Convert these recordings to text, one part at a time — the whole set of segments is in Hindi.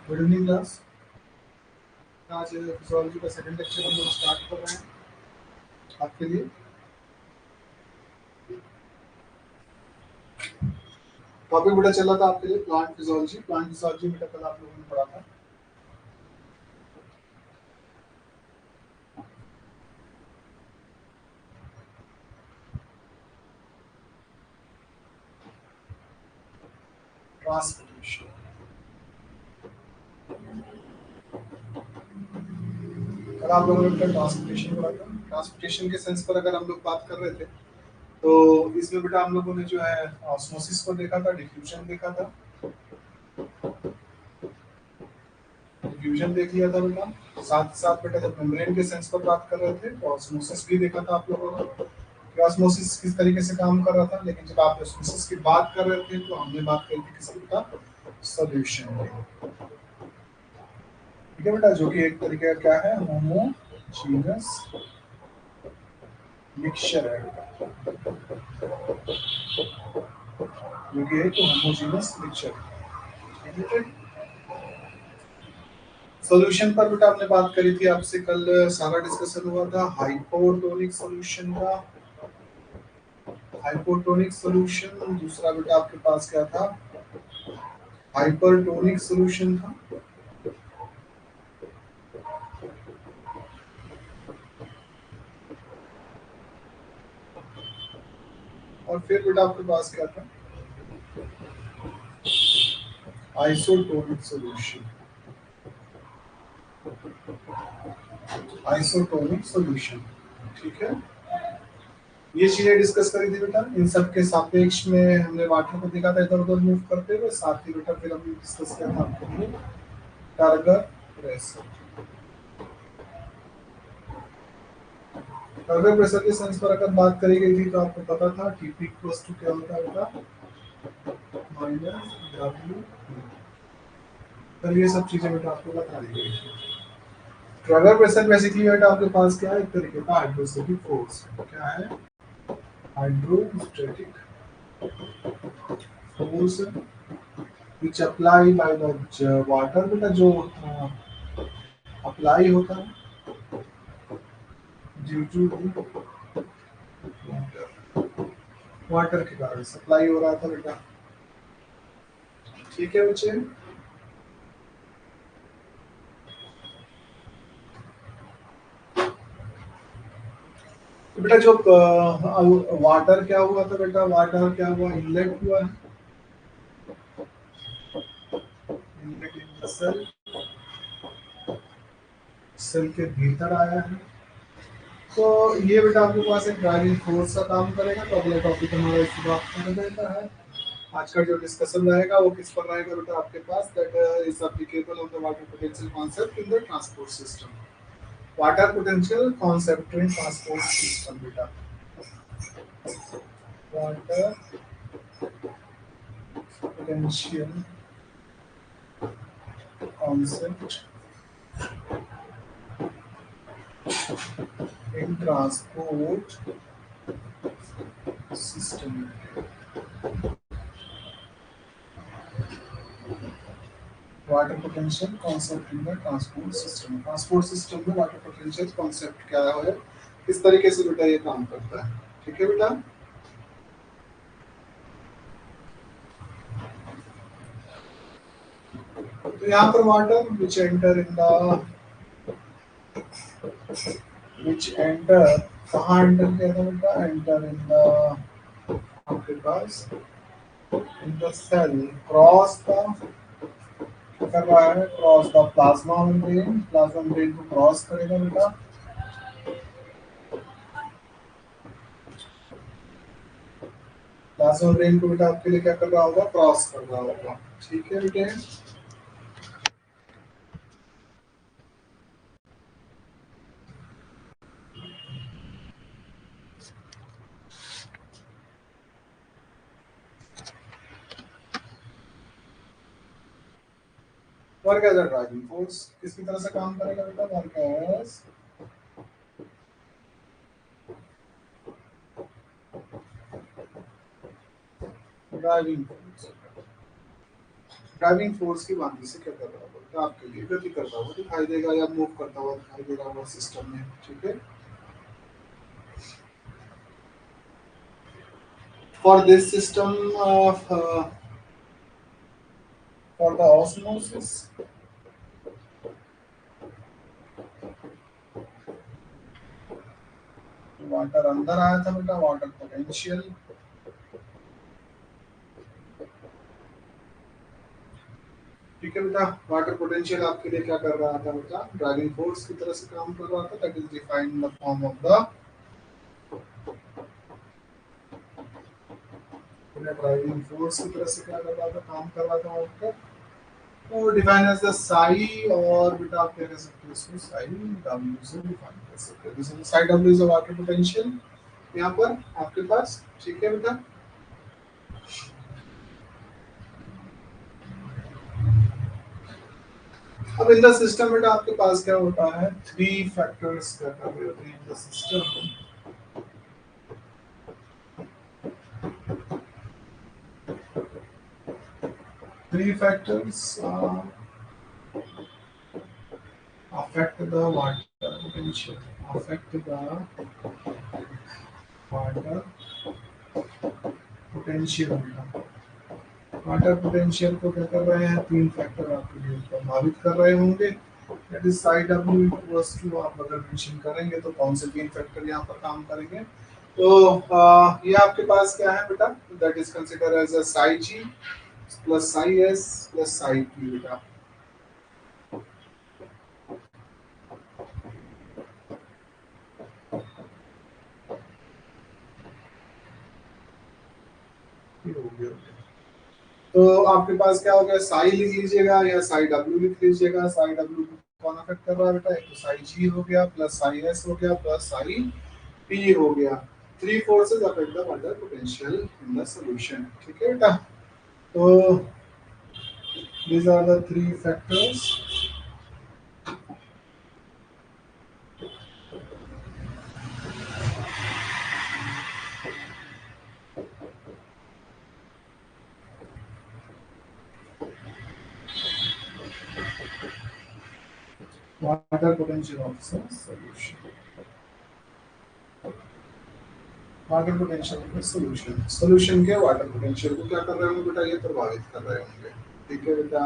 Good evening class. आज फिजियोलॉजी का सेकंड लेक्चर हम लोग स्टार्ट कर रहे हैं आपके लिए। टॉपिक बेटा चल रहा था आपके लिए प्लांट फिजियोलॉजी। प्लांट फिजियोलॉजी बेटा कल आप लोगों ने पढ़ा था। ट्रांसपोर्टेशन। कल आप लोगों ने बेटा ट्रांसपोर्टेशन पढ़ा था। ट्रांसपोर्टेशन के सेंस पर अगर हम लोग बात कर रहे थे तो इसमें बेटा हम लोगों ने जो है ऑस्मोसिस को देखा था, डिफ्यूजन देखा था। डिफ्यूजन देख लिया था बेटा। साथ साथ बेटा जब मेम्ब्रेन के सेंस पर बात कर रहे थे तो ऑस्मोसिस भी देखा था आप लोगों ने कि ऑस्मोसिस किस तरीके से काम कर रहा था। लेकिन जब आप ऑस्मोसिस की बात कर रहे थे तो हमने बात करी थी किसकी बेटा, सोल्यूशन की। ठीक है बेटा, जो कि एक तरीके का क्या है, होमोजीनस मिक्सचर है बेटा, जो कि एक होमोजीनस मिक्सचर है। सॉल्यूशन पर बेटा हमने बात करी थी आपसे कल, सारा डिस्कशन हुआ था हाइपोटोनिक सॉल्यूशन का। हाइपोटोनिक सॉल्यूशन, दूसरा बेटा आपके पास क्या था, हाइपरटोनिक सॉल्यूशन था। और फिर बेटा आपके पास क्या था, आइसोटोनिक सॉल्यूशन। आइसोटोनिक सॉल्यूशन, ठीक है। ये चीजें डिस्कस करी थी बेटा। इन सब के सापेक्ष में हमने वाटर को देखा था इधर उधर मूव करते हुए। साथ ही बेटा फिर हमने डिस्कस किया था आपके लिए टारगर प्रेशर। टारगर प्रेशर के सेंस पर अगर बात करी गई थी तो आपको पता था टीपी इक्वल्स टू क्या होता है बेटा, माइनस डब्ल्यू। तो ये सब चीजें बेटा आपको बता दी गई थी। टारगर प्रेशर बेसिकली बेटा आपके पास क्या है, एक तरीके का हाइड्रोस्टैटिक फोर्स। क्या है, hydrostatic force which apply by the water बेटा, जो अप्लाई होता है ड्यू टू वाटर के कारण सप्लाई हो रहा था बेटा। ठीक है बच्चे। तो बेटा जो वाटर क्या हुआ था बेटा, वाटर क्या हुआ, इनलेट हुआ है। इनलेट इन सेल, सेल के भीतर आया है। तो ये बेटा आपके पास एक ड्राइविंग फोर्स का काम करेगा। तो अगला टॉपिक हमारा इसी बात कर देता है। आज का जो डिस्कशन रहेगा वो किस पर रहेगा बेटा आपके पास, that is applicable of the water potential concept in the transport system. Water potential concept in transport system बेटा। Water potential concept in transport system. Water potential concept in the transport system. Transport system में वाटर पोटेंशियल कॉन्सेप्ट क्या है, किस तरीके से बेटा ये काम करता है। ठीक है बेटा। तो यहाँ पर water which enter in the, which enter, कहाँ एंटर किया था बेटा, एंटर इन द आपके पास in the cell, cross the, कर रहा है cross the plasma membrane. Plasma membrane को क्रॉस करेगा बेटा। प्लाज्मा मेम्ब्रेन को बेटा आपके लिए क्या कर रहा होगा, क्रॉस कर रहा होगा। ठीक है बेटे। Work as a driving force किसकी तरह से काम करेगा बेटा, work as driving force. Driving force की बांधी से क्या कर रहा होगा, तो आपके लिए गति करता हुआ दिखाई देगा या मूव करता हुआ दिखाई देगा वो सिस्टम में। ठीक है, for this system of for the osmosis, water अंदर आया था बेटा, वाटर पोटेंशियल, ठीक है बेटा। वाटर पोटेंशियल आपके लिए क्या कर रहा था बेटा, ड्राइविंग फोर्स की तरह से काम कर रहा था, that is defined in the form of the driving force की तरह से क्या कर रहा था, काम कर रहा था आपका, तो डिफाइन एज द साई, और बेटा आप क्या कह सकते हो इसको, साई डब्ल्यू से डिफाइन कर सकते हो। This is psi W is the water potential यहाँ पर आपके पास। ठीक है बेटा, अब इन द सिस्टम बेटा आपके पास क्या होता है, थ्री फैक्टर्स क्या कर रहे होते हैं in the system, three factors affect the water potential, affect the water potential। Water potential को क्या कर रहे हैं, तीन फैक्टर आपके लिए प्रभावित कर रहे होंगे, that is psi W equals to, आप अगर मेंशन करेंगे तो कौन से तीन फैक्टर यहाँ पर काम करेंगे, तो ये आपके पास क्या है बेटा, that is consider as a psi G plus psi S plus psi P बेटा। ये हो गया, तो आपके पास क्या हो गया, साई लिख लीजिएगा या साई डब्ल्यू लिख लीजिएगा। साई डब्ल्यू को कौन अफेक्ट कर रहा है बेटा, एक तो साई जी हो गया प्लस साई एस हो गया प्लस साई पी हो गया। Three forces affect the water potential in the solution. ठीक है बेटा, तो these are the three factors। Water potential of solution, water potential of solution, solution के वाटर पोटेंशियल को क्या कर रहे होंगे बेटा, ये प्रभावित कर रहे होंगे। ठीक है बेटा,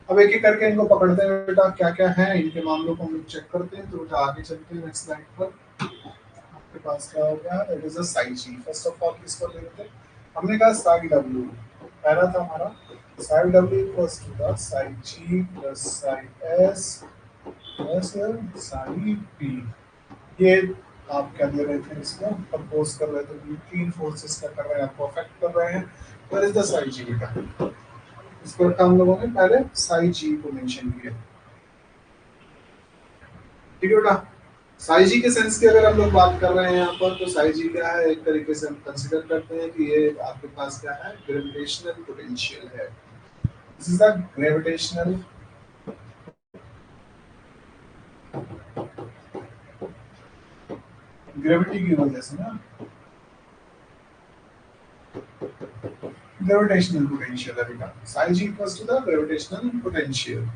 अब एक एक करके इनको पकड़ते हैं बेटा, क्या क्या है इनके मामलों को हम लोग चेक करते हैं। तो बेटा आगे चलते हैं नेक्स्ट स्लाइड पर। आपके पास क्या हो गया, it is a psi G. First of all किसको ले लेते हैं, हमने कहा साई डब्ल्यू पहला था हमारा, psi W equals to the psi G plus psi S plus psi P. ये आप क्या दे रहे थे, इसको प्रपोज कर रहे थे कि तीन फोर्सेस क्या कर रहे हैं, आपको अफेक्ट कर रहे हैं। वेयर इज द साई जी बेटा, इसको हम लोगों ने पहले साई जी को मेंशन किया। ठीक है बेटा, साई जी के सेंस की अगर हम लोग बात कर रहे हैं यहाँ पर, तो साई जी क्या है, एक तरीके से हम कंसिडर करते हैं कि ये आपके पास क्या है, ग्रेविटेशनल पोटेंशियल है। This is the gravitational gravity की वजह से ना, ग्रेविटेशनल पोटेंशियल है बेटा। Psi G equals to the gravitational potential.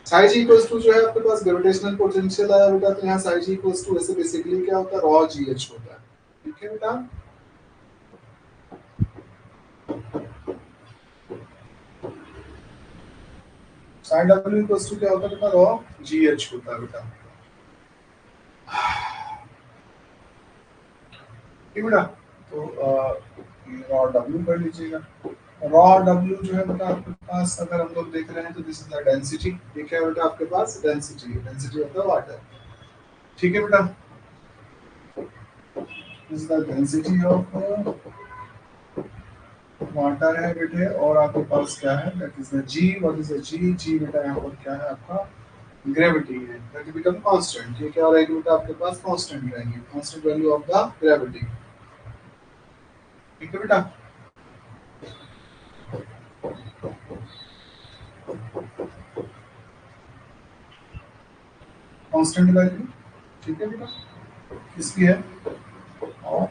Psi G equals to जो है आपके पास ग्रेविटेशनल पोटेंशियल आया बेटा, तो यहाँ साई जी इक्वल्स टू ऐसे बेसिकली क्या होता है, रॉ जी एच होता है। ठीक है बेटा, साई डब्ल्यू इक्वल्स टू क्या होता है बेटा, रॉ जी एच होता है बेटा। ठीक बेटा, तो रॉ डब्ल्यू कर लीजिएगा। रॉ डब्ल्यू जो है बेटा आपके पास अगर हम लोग देख रहे हैं, तो दिस इज द डेंसिटी। ठीक है बेटा, आपके पास density, density of the water. ठीक है बेटा, this is the density of water है बेटे, और आपके पास क्या है, that is the G. What is the G, G बेटा यहाँ पर क्या है आपका, ग्रेविटी है, दैट बिकम कांस्टेंट। ठीक है, और एक बेटा आपके पास कांस्टेंट रहेंगे, constant value of the gravity. ठीक है बेटा, कांस्टेंट वैल्यू। ठीक है बेटा, किसकी है, ऑफ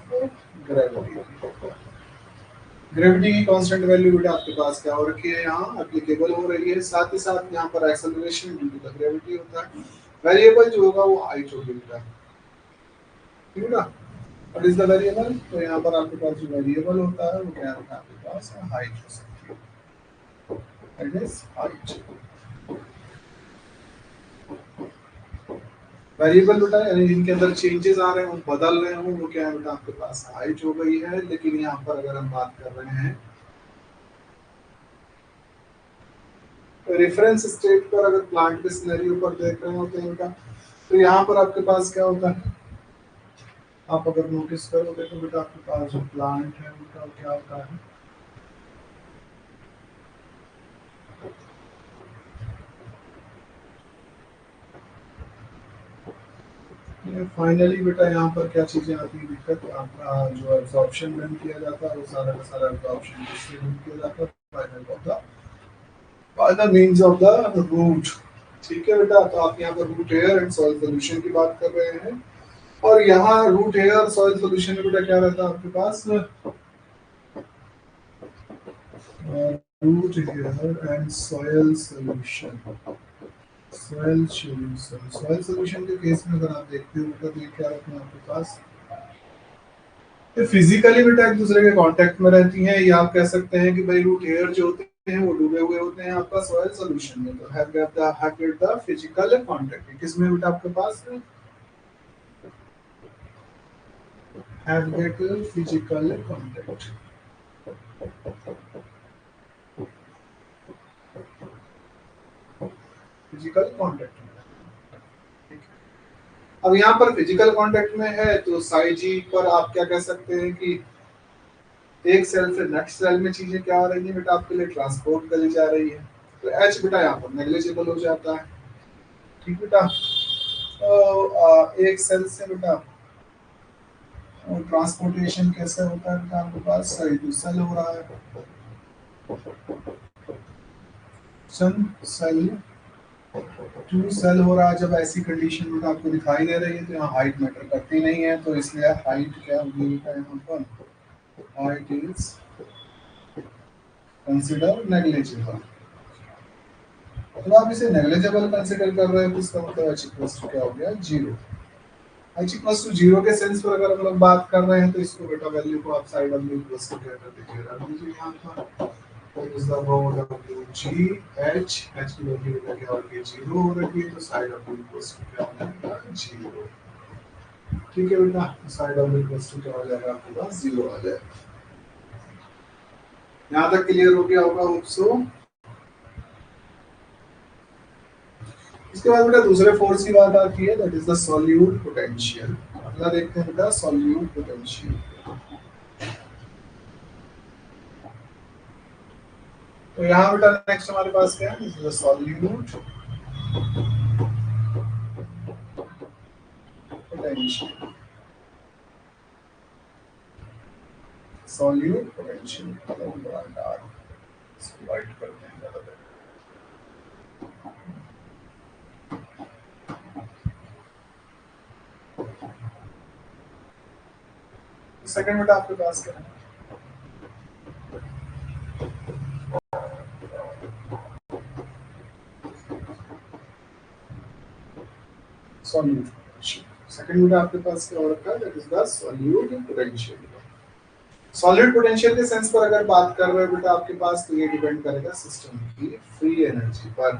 ग्रेविटी। ग्रेविटी की कांस्टेंट वैल्यू बेटा आपके पास क्या हो रखी है, यहाँ एप्लीकेबल हो रही है। साथ ही साथ यहाँ पर acceleration due to the gravity होता है। वेरिएबल जो होगा वो हाइट होगी बेटा, ठीक है ना। व्हाट इज द वेरिएबल, तो यहाँ पर आपके पास जो वेरिएबल होता है वो क्या होता है आपके पास, हाइट हो सकती है, दैट इज हाइट। वेरिएबल बेटा यानी जिनके अंदर चेंजेस आ रहे हैं, बदल रहे हैं, वो क्या है बेटा आपके पास हाइट हो गई है। लेकिन यहाँ पर अगर हम बात कर रहे हैं रेफरेंस स्टेट पर, अगर प्लांट के सिनेरियो पर देख रहे होते हैं बेटा, तो यहाँ पर आपके पास क्या होता है, आप अगर नोटिस करोगे तो बेटा आपके पास जो प्लांट है उनका क्या होता है, फाइनली बेटा यहाँ पर क्या चीजें आती है दिक्कत, आपका जो एब्जॉर्प्शन डन किया जाता है वो सारा का सारा एब्जॉर्प्शन किससे डन किया जाता है, by the means of the root. ठीक है बेटा, तो आप यहाँ पर root air and soil solution की बात कर रहे हैं, और यहाँ रूट एयर सॉइल सोल्यूशन में बेटा क्या रहता है आपके पास, root air and soil solution. Soil solution के केस में अगर आप देखते हो तो ये क्या रखना है आपके पास, ये फिजिकली बेटा एक दूसरे के कांटेक्ट में रहती हैं, या आप कह सकते हैं कि भाई रूट एयर जो होते हैं वो डूबे हुए होते हैं आपका सॉइल सोल्यूशन में, तो हैव द फिजिकल कांटेक्ट किसमें बेटा आपके पास, have get physical contact, physical contact में। ठीक है, अब यहाँ पर फिजिकल कांटेक्ट में है तो साई जी पर आप क्या कह सकते हैं कि एक सेल से नेक्स्ट सेल में चीजें क्या आ रही है बेटा आपके लिए ट्रांसपोर्ट करी जा रही है, तो एच बेटा यहाँ पर नेग्लिजिबल हो जाता है। ठीक बेटा, तो एक सेल से बेटा ट्रांसपोर्टेशन कैसे होता है बेटा आपके पास, सही टू सेल हो रहा है, सन सेल टू सेल हो रहा है। जब ऐसी कंडीशन बेटा आपको दिखाई दे रही है तो यहाँ हाइट मैटर करती नहीं है, तो इसलिए हाइट क्या होगी बेटा यहाँ पर, हाइट इज कंसिडर नेग्लिजिबल। तो आप इसे नेग्लिजिबल कंसिडर कर रहे हो तो इसका मतलब h इक्वल्स टू क्या हो गया, zero. h equals to zero के सेंस पर अगर हम लोग बात कर रहे हैं तो इसको बेटा वैल्यू को आप साइड w इक्वल्स टू क्या कर दीजिए, रख दीजिए यहाँ पर, तो इस the about w g h, h की वैल्यू बेटा क्या हो गई, जीरो हो रही है, तो साइड w इक्वल्स टू क्या हो जाएगा, जीरो। ठीक है बेटा, साइड w इक्वल्स टू क्या हो जाएगा आपके पास, जीरो आ जाएगा। यहाँ तक क्लियर हो गया होगा होप सो। इसके बाद बेटा दूसरे फोर्स की बात आती है, that is the solute potential. अगला देखते हैं बेटा सॉल्यूट पोटेंशियल। तो यहाँ बेटा नेक्स्ट हमारे पास क्या है, this is the solute potential. Solute potential right करते हैं ज़्यादा बेटर। सेकंड बेटा आपके पास क्या है, सॉल्यूट पोटेंशियल। सेकंड बेटा आपके पास क्या हो रखा है, that is the solute potential. Solid potential के सेंस पर अगर बात कर रहे हो बेटा आपके पास, तो ये डिपेंड करेगा सिस्टम की फ्री एनर्जी पर।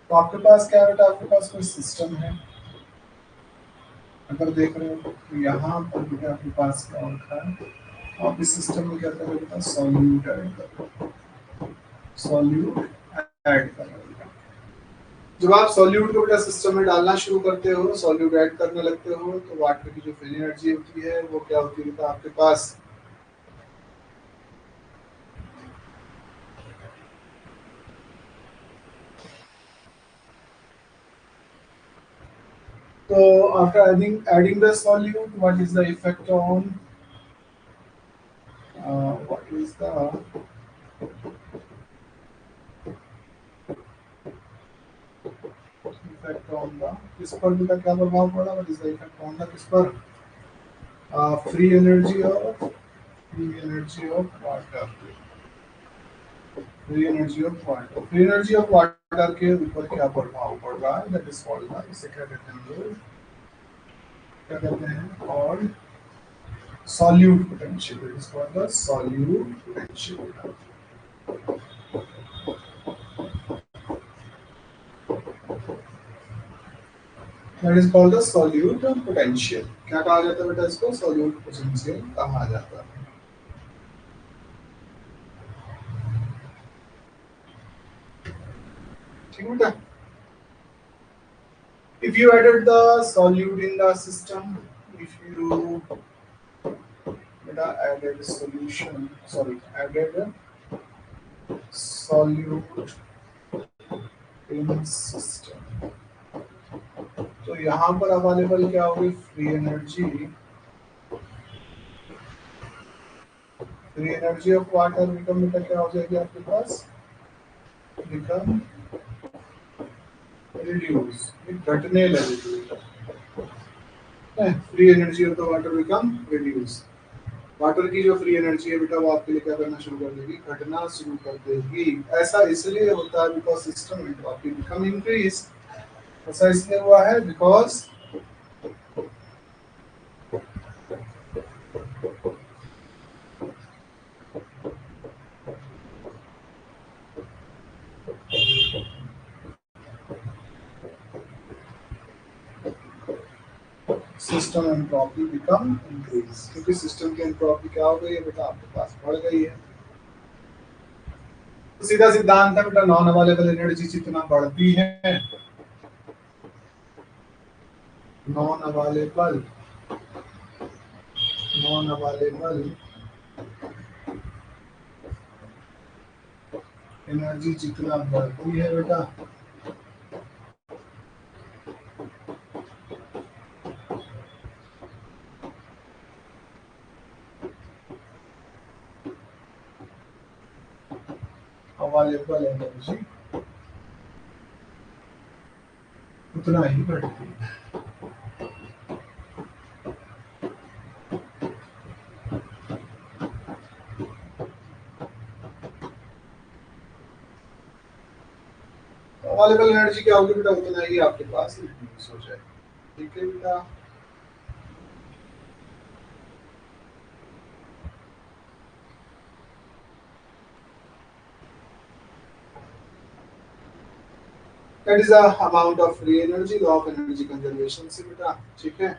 तो आपके पास क्या है बेटा, आपके पास कोई सिस्टम है, अगर देख रहे हो तो यहाँ पर बेटा आपके पास क्या रखा है, आप इस सिस्टम में क्या करोगे बेटा, सॉल्यूट ऐड करो, सॉल्यूट ऐड करो। जब आप सॉल्यूट को बेटा सिस्टम में डालना शुरू करते हो, सॉल्यूट ऐड करने लगते हो, तो वाटर की जो फ्री एनर्जी होती है वो क्या होती है बेटा आपके पास, so after adding the solute, what is the effect on what is the effect on the, किस पर बेटा क्या प्रभाव पड़ा, what is the effect on the, किस पर, free energy of free energy of water, free energy of water, free energy of water के ऊपर क्या प्रभाव पड़ रहा है, दैट इज कॉल्ड, इसे क्या कहते हैं हम लोग, क्या कहते हैं, और solute potential. It is called the solute potential. That is called the solute potential. क्या कहा जाता है बेटा इसको? solute potential कहा जाता है. ठीक है बेटा. If you added the solute in the system, if you beta added solution, sorry, added solute in system, तो यहाँ पर अवेलेबल क्या होगी? Free energy, free energy of water become बेटा क्या हो जाएगी आपके पास? बिकम रिड्यूस, घटने लगेगी. Free energy of the water become reduce. Water की जो फ्री एनर्जी है बेटा वो आपके लिए क्या करना शुरू कर देगी? घटना शुरू कर देगी. ऐसा इसलिए होता है because system entropy become increase. ऐसा इसलिए हुआ है because system entropy become increase. क्योंकि सिस्टम की एंट्रोपी क्या हो गई है बेटा? आपके पास बढ़ गई है. तो सीधा सिद्धांत है बेटा, नॉन अवेलेबल एनर्जी जितना बढ़ती है, non available, non available energy जितना बढ़ती है बेटा, अवेलेबल एनर्जी उतना ही बढ़ती है. अवेलेबल एनर्जी क्या होगी बेटा? उतना ही आपके पास रिड्यूस हो जाएगी. ठीक है बेटा. That is the amount of free energy, law of energy conservation से बेटा. ठीक है.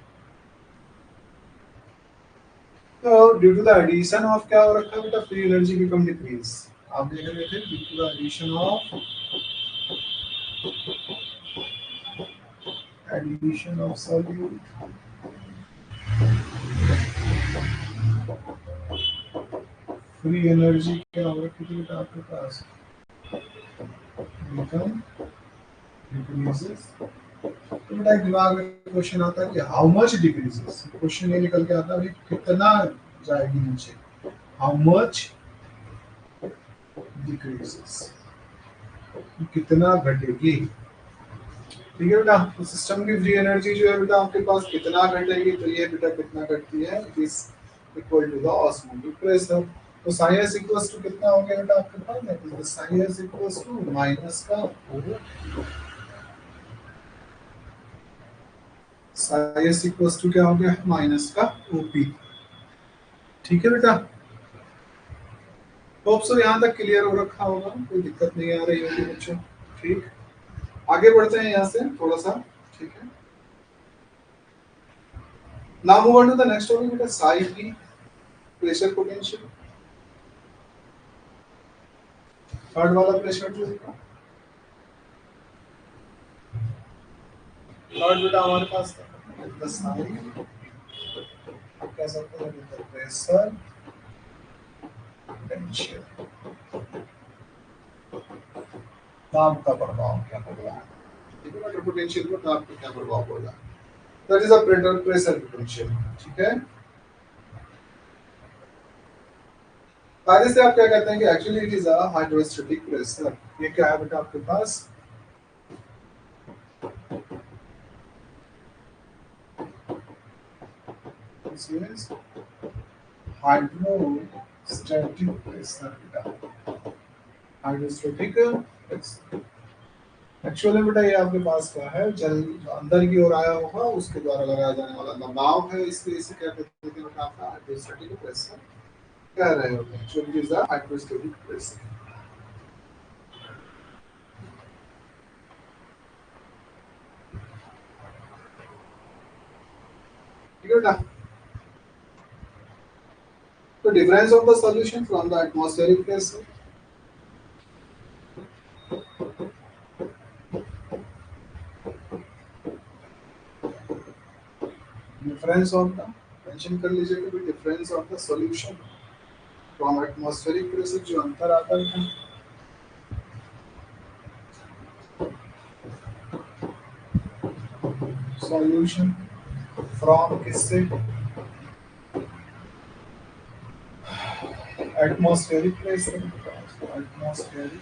तो due to the addition of क्या हो रखा है बेटा? Free energy become decrease. आप देख रहे थे due to the addition of solute, free energy क्या हो रखी थी बेटा आपके पास? Become decreases. तो बेटा एक दिमाग में क्वेश्चन आता है कि हाउ मच डिक्रीजेस. क्वेश्चन ये निकल के आता है कितना जाएगी नीचे? हाउ मच डिक्रीजेस, कितना घटेगी. ठीक है बेटा. तो सिस्टम की फ्री एनर्जी जो है बेटा आपके पास कितना घटेगी? तो ये बेटा कितना घटती है? It is equal to the osmotic pressure. तो साई एस इक्वल्स टू कितना हो गया बेटा आपके पास? That is the psi S equals to minus का साई एस इक्वल्स टू क्या हो गया? माइनस का ओपी. ठीक है बेटा. होप सो यहाँ तक क्लियर हो रखा होगा, कोई दिक्कत नहीं आ रही होगी बच्चों. ठीक. आगे बढ़ते हैं यहाँ से थोड़ा सा. ठीक है. Now move on to the next topic बेटा, साई की प्रेशर पोटेंशियल. थर्ड वाला प्रेशर जो है, थर्ड बेटा हमारे पास द साई, आप कह सकते हैं द प्रेशर पोटेंशियल. दाब का प्रभाव क्या पड़ रहा है? ठीक है बेटा. पोटेंशियल पर दाब का क्या प्रभाव पड़ रहा है? That is a pressure potential. ठीक है. आगे से आप क्या कहते हैं कि actually it is a hydrostatic pressure. ये क्या है बेटा आपके पास? This is हाइड्रोस्टैटिक प्रेशर बेटा, हाइड्रोस्टैटिक प्रेशर एक्चुअली बेटा ये आपके पास क्या है, जल जो अंदर की ओर आया होगा उसके द्वारा लगाया जाने वाला दबाव है, इसलिए इसे क्या कहते हैं बेटा, आपका हाइड्रोस्टैटिक प्रेशर कह रहे होते हैं। So it is the hydrostatic pressure. ठीक है बेटा। तो difference of the solution from the atmospheric pressure, difference of the, mention कर लीजिए कि difference of the solution from atmospheric pressure, जो अंतर आता है सॉल्यूशन फ्रॉम किससे, एटमॉस्फेरिक प्रेशर, एटमॉस्फेरिक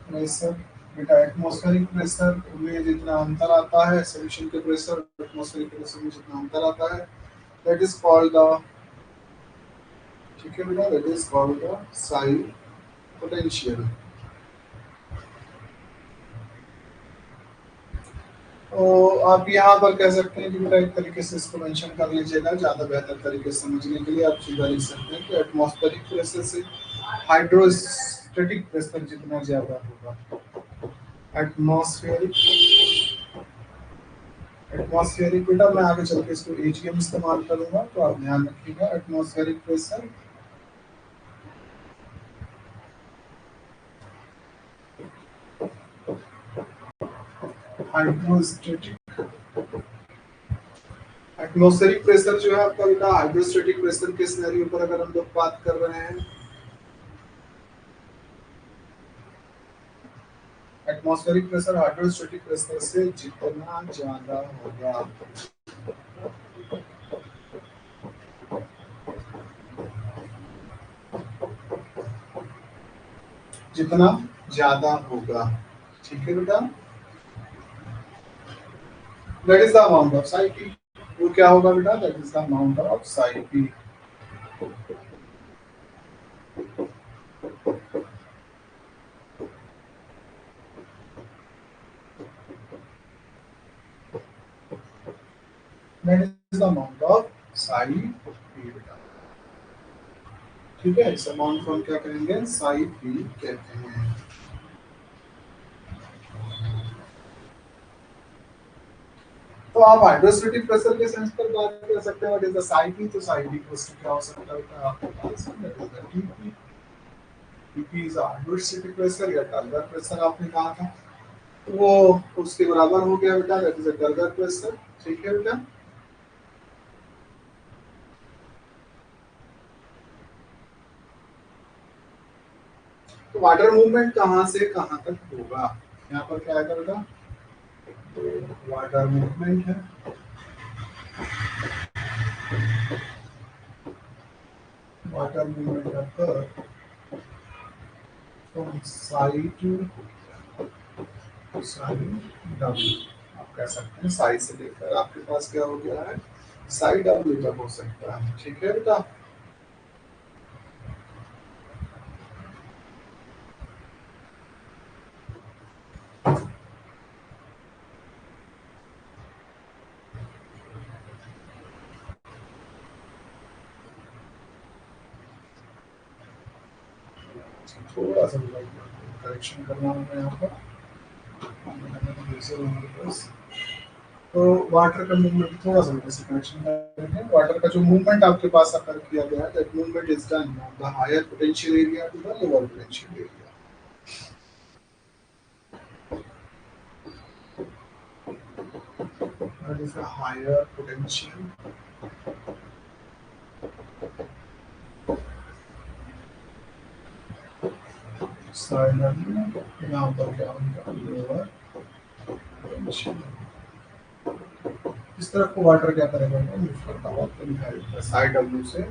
प्रेशर बेटा, एटमॉस्फेरिक प्रेशर में जितना अंतर आता है सॉल्यूशन के प्रेशर, एटमॉस्फेरिक प्रेशर में जितना अंतर आता है, दैट इज कॉल्ड द, ठीक है बेटा, that is called the sign potential. तो आप यहाँ पर कह सकते हैं कि बेटा एक तरीके से इसको मेंशन कर लीजिएगा, ज़्यादा बेहतर तरीके से समझने के लिए आप सीधा लिख सकते हैं कि एटमॉस्फेरिक प्रेशर से हाइड्रोस्टैटिक प्रेशर जितना ज़्यादा होगा, एटमॉस्फेरिक, एटमॉस्फेरिक बेटा मैं आगे चल के इसको एजीएम इस्तेमाल करूंगा तो आप ध्यान रखिएगा, atmospheric pressure hydrostatic, atmospheric pressure जो है आपका बेटा हाइड्रोस्टैटिक प्रेशर के सिनेरियो पर अगर हम लोग बात कर रहे हैं, एटमॉस्फेरिक प्रेशर हाइड्रोस्टैटिक प्रेशर से जितना ज्यादा होगा, जितना ज्यादा होगा, ठीक है बेटा, that is the amount of Sai P, वो क्या होगा बेटा, that is the amount of Sai P. That is the amount of Sai P बेटा, ठीक है, इस अमाउंट को हम क्या कहेंगे, साई पी कहते हैं। तो आप हाइड्रोस्टैटिक प्रेशर के सेंस पर बात कर सकते हैं, what is the Sai P, तो साई पी इक्वल्स टू क्या हो सकता है बेटा आपके पास, that is the TP, TP is hydrostatic pressure या टर्गर प्रेशर आपने कहा था, तो वो उसके बराबर हो गया बेटा, that is the turgor pressure, ठीक है बेटा। तो वाटर मूवमेंट कहाँ से कहाँ तक होगा, यहाँ पर क्या आएगा बेटा, वाटर मूवमेंट है, water movement occur from Sai to Sai W, आप कह सकते हैं साई से लेकर आपके पास क्या हो गया है, साई डब्ल्यू तक हो सकता है, ठीक है बेटा। थोड़ा सा करेक्शन करना होगा यहाँ पर, तो वाटर का मूवमेंट थोड़ा सा वैसे करेक्शन करेंगे, वाटर का जो मूवमेंट आपके पास अगर किया गया है, that movement is done on the higher potential area to the lower potential area, that is a higher potential side यहाँ पर क्या होगा, लोअर पोटेंशियल, इस तरफ को वाटर क्या करेगा, मूव करता हुआ तो दिखाई देता है साइड डब्ल्यू से,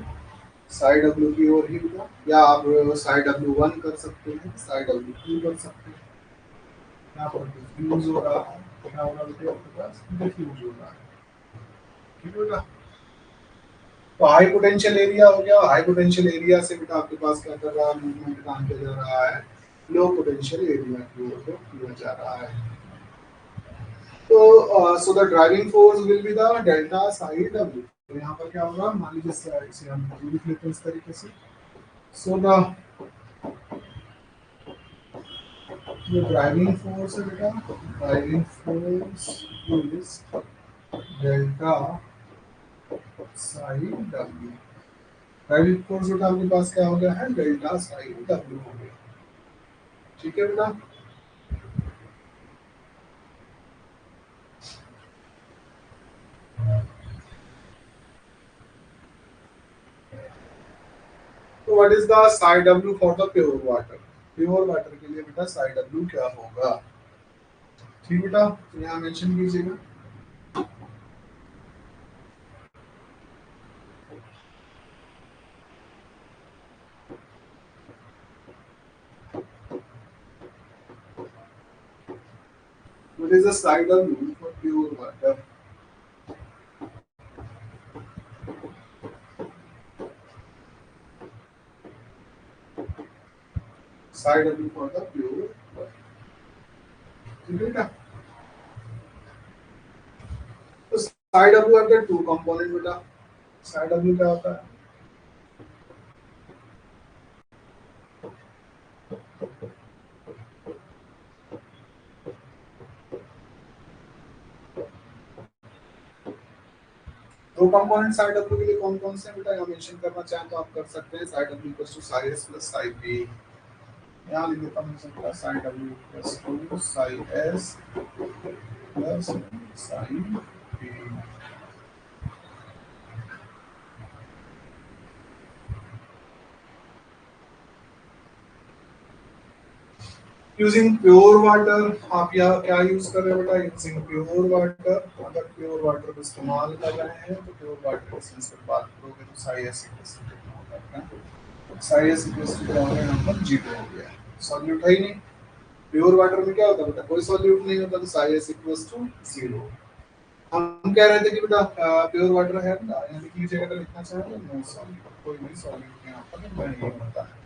साइड डब्ल्यू की ओर ही होगा, या आप साइड डब्ल्यू वन कर सकते हैं, साइड डब्ल्यू टू कर सकते हैं, यहाँ पर डिफ्यूज हो रहा है, क्या हो रहा है आपके पास, डिफ्यूज हो रहा है, ठीक है बेटा। तो हाई पोटेंशियल एरिया हो गया, हाई पोटेंशियल एरिया से बेटा आपके पास क्या कर रहा है, मूवमेंट काम किया जा रहा है लो पोटेंशियल एरिया की ओर को किया जा रहा है। तो so the driving force will be the delta Sai W. तो यहाँ पर क्या होगा, मान लीजिए इसे हम लिख लेते हैं इस तरीके से। सो द ड्राइविंग फोर्स है बेटा, driving force is delta Sai W. Driving force बेटा आपके पास क्या हो गया है, डेल्टा साई डब्ल्यू हो गया। ठीक है बेटा। तो what is the psi W for the pure water. Pure water के लिए बेटा साई डब्ल्यू क्या होगा। ठीक बेटा, तो यहाँ मेंशन कीजिएगा। What is the psi W for pure water. Psi W for the pure water. ठीक है बेटा। तो psi W are the two component बेटा। साई डब्ल्यू क्या होता है, दो कंपोनेंट साई डब्ल्यू के लिए कौन कौन से हैं बेटा, यहाँ मेंशन करना चाहें तो आप कर सकते हैं। Psi W equals to psi S plus psi P. यहाँ लिख देता हूँ सबका, psi W equals to psi S plus psi P. Using pure water, आप यहाँ क्या यूज कर रहे हो बेटा, यूजिंग प्योर वाटर। अगर प्योर वाटर का इस्तेमाल कर रहे हैं तो प्योर वाटर के सेंस में बात करोगे तो साई एस इक्वल्स टू कितना होगा बेटा, साई एस इक्वल्स टू क्या होगा, यहाँ पर जीरो हो गया। सॉल्यूट है ही नहीं। प्योर वाटर में क्या होता है बेटा, कोई सॉल्यूट नहीं होता, तो psi S equals to zero. हम कह रहे थे कि बेटा प्योर वाटर है ना, यहाँ लिख लीजिएगा, अगर लिखना चाहें तो नो सॉल्यूट, कोई भी सॉल्यूट यहाँ पर नहीं होता है।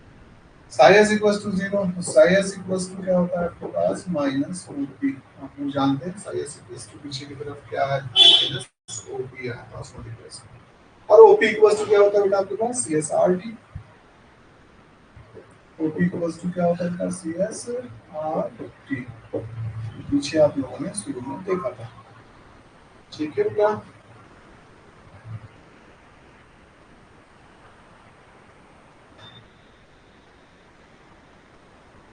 Psi S equals to zero, तो साई एस इक्वल्स टू क्या होता है आपके पास, माइनस ओपी। आप लोग जानते हैं साई एस इक्वल्स टू पीछे की तरफ क्या है, माइनस ओपी है, क्रॉस मल्टीप्लिकेशन। और ओपी इक्वल्स टू क्या होता है बेटा आपके पास, C S R T. OP equals to क्या होता है बेटा, सी एस आर टी। पीछे आप लोगों ने शुरू में देखा था। ठीक है बेटा।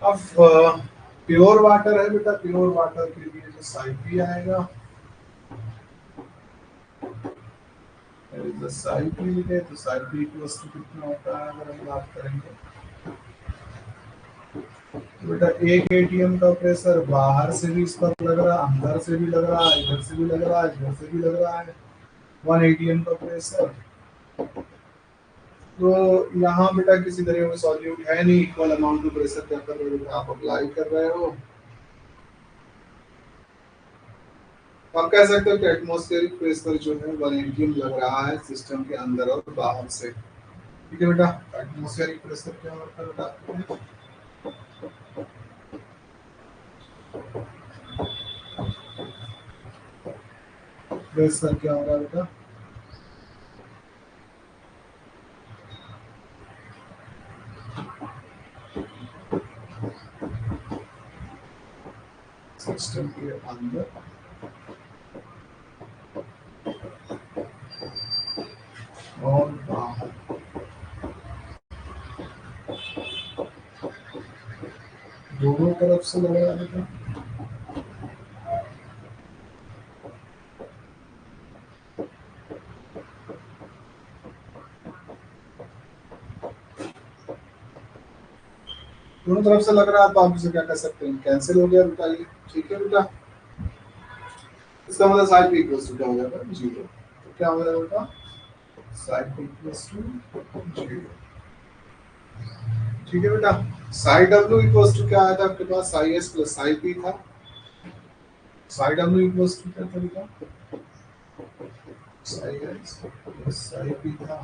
अब प्योर वाटर है बेटा, प्योर वाटर के लिए जो साई पी आएगा, साई पी लिखे तो साई पी इक्वल्स टू कितना होता है, अगर हम बात करेंगे तो बेटा एक एटीएम का प्रेशर बाहर से भी इस पर लग रहा है, अंदर से भी लग रहा है, इधर से भी लग रहा है, इधर से भी लग रहा है, 1 एटीएम का प्रेशर। तो यहाँ बेटा किसी तरह का सॉल्यूट है नहीं, इक्वल अमाउंट ऑफ प्रेशर क्या कर रहे हो आप अप्लाई कर रहे हो। आप कह सकते हो कि एटमॉस्फेरिक प्रेशर जो है 1 एटीएम लग रहा है सिस्टम के अंदर और बाहर से। ठीक है बेटा। एटमॉस्फेरिक प्रेशर क्या होता है बेटा, प्रेशर क्या होगा बेटा, सिस्टम के अंदर और बाहर। दोनों तरफ से लग रहा है बेटा। दोनों तरफ से लग रहा है तो आप इसे क्या कर सकते हैं, कैंसिल हो गया बेटा ये। ठीक है बेटा। इसका मतलब साइड पे इक्वल्स टू क्या हो जाएगा, जीरो। तो क्या हो जाएगा बेटा, साइड पे इक्वल्स टू जीरो। ठीक है बेटा। साई डब्ल्यू इक्वल्स टू क्या आया था आपके पास, psi S plus psi P था। साई डब्ल्यू इक्वल्स टू क्या था बेटा, साई एस साई पी था,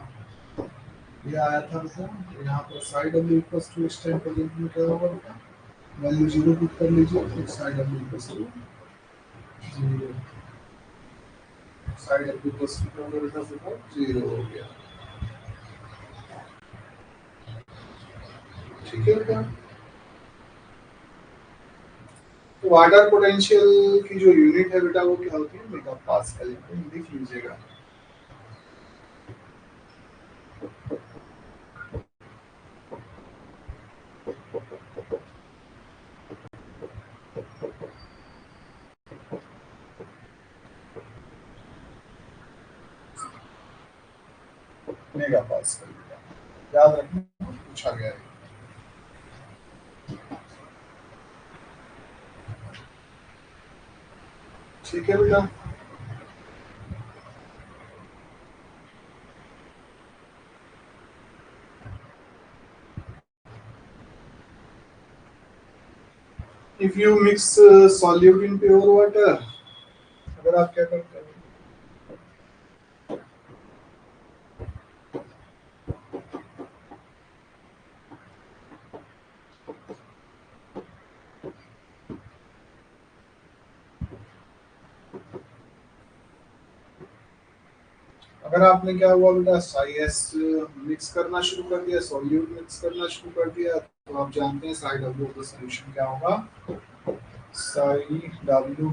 ये आया था बेटा। तो यहाँ पर साई डब्ल्यू इक्वल्स टू इस टाइम पर में क्या होगा बेटा, वैल्यू जीरो पुट कर लीजिए, तो psi W equals to zero, psi W equals to क्या होगा बेटा, जीरो हो गया। ठीक है बेटा। तो वाटर पोटेंशियल की जो यूनिट है बेटा वो क्या होती है, मेगा पास्कल, लिख लीजिएगा। मेगा पास्कल बेटा याद रखना, पूछा गया है। ठीक है बेटा। If you mix solute in pure water, अगर आप क्या करते हैं, अगर आपने क्या हुआ बेटा साइएस मिक्स करना शुरू कर दिया, सॉल्यूट मिक्स करना शुरू कर दिया, तो आप जानते हैं साई डब्ल्यू का सॉल्यूशन क्या होगा, Sai W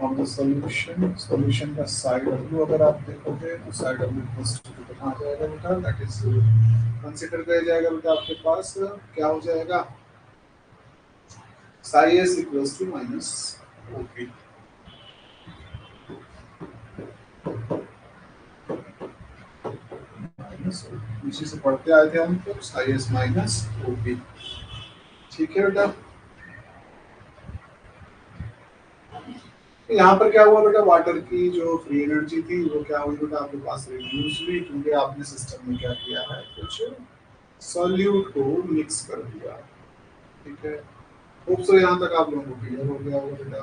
of the solution, solution का साई डब्ल्यू अगर आप देखोगे तो साई डब्ल्यू इक्वल्स टू कितना आ जाएगा बेटा, दैट इज कंसीडर किया जाएगा बेटा आपके पास क्या हो जाएगा, psi S equals to minus OP. नीचे से पढ़ते आए थे हम, तो साई एस माइनस ओपी। ठीक है बेटा। यहाँ पर क्या हुआ बेटा, वाटर की जो फ्री एनर्जी थी वो क्या हुई बेटा आपके पास रिड्यूस हुई, क्योंकि आपने सिस्टम में क्या किया है, कुछ सॉल्यूट को मिक्स कर दिया। ठीक है, होप सो यहाँ तक आप लोगों को क्लियर हो गया होगा बेटा।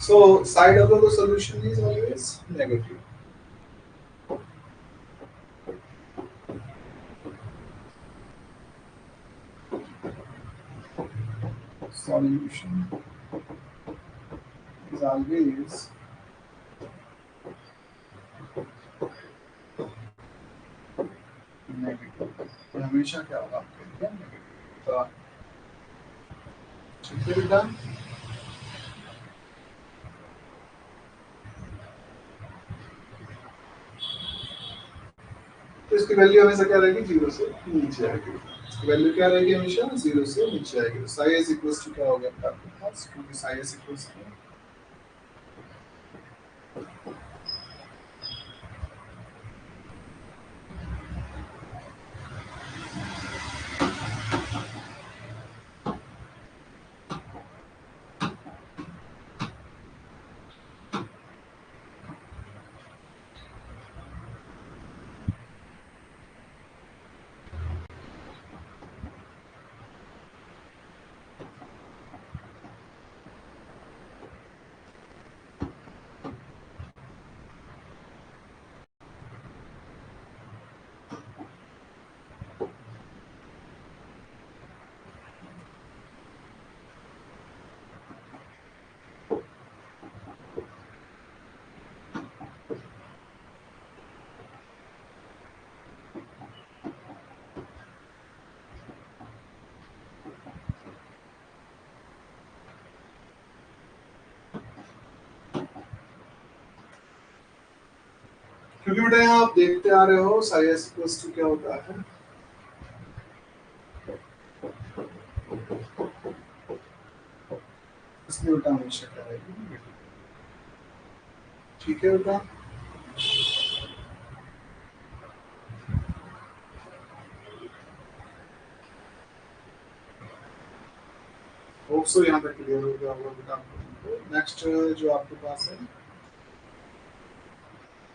So side of the solution is always negative. Solution is always negative, हमेशा क्या होगा आपके लिए नेगेटिव। तो ठीक है बेटा। तो इसकी वैल्यू हमेशा क्या रहेगी, जीरो से नीचे आएगी। इसकी वैल्यू क्या रहेगी, हमेशा जीरो से नीचे आएगी। साई एस इक्वल्स टू क्या हो गया आपके पास, क्योंकि साई एस इक्वल्स टू क्योंकि बेटा यहाँ आप देखते आ रहे हो साई एस इक्वल्स टू क्या होता है, इसलिए बेटा हमेशा क्या रहेगी। ठीक है बेटा। होप सो यहाँ तक क्लियर हो गया होगा बेटा आपको। नेक्स्ट जो आपके पास है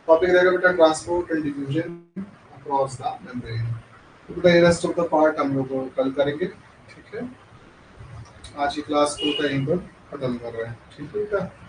टॉपिक रहेगा बेटा transport and diffusion across the membrane. तो बेटा ये रेस्ट ऑफ द पार्ट हम लोग कल करेंगे। ठीक है, आज की क्लास को कहीं पर खत्म कर रहे हैं। ठीक है बेटा।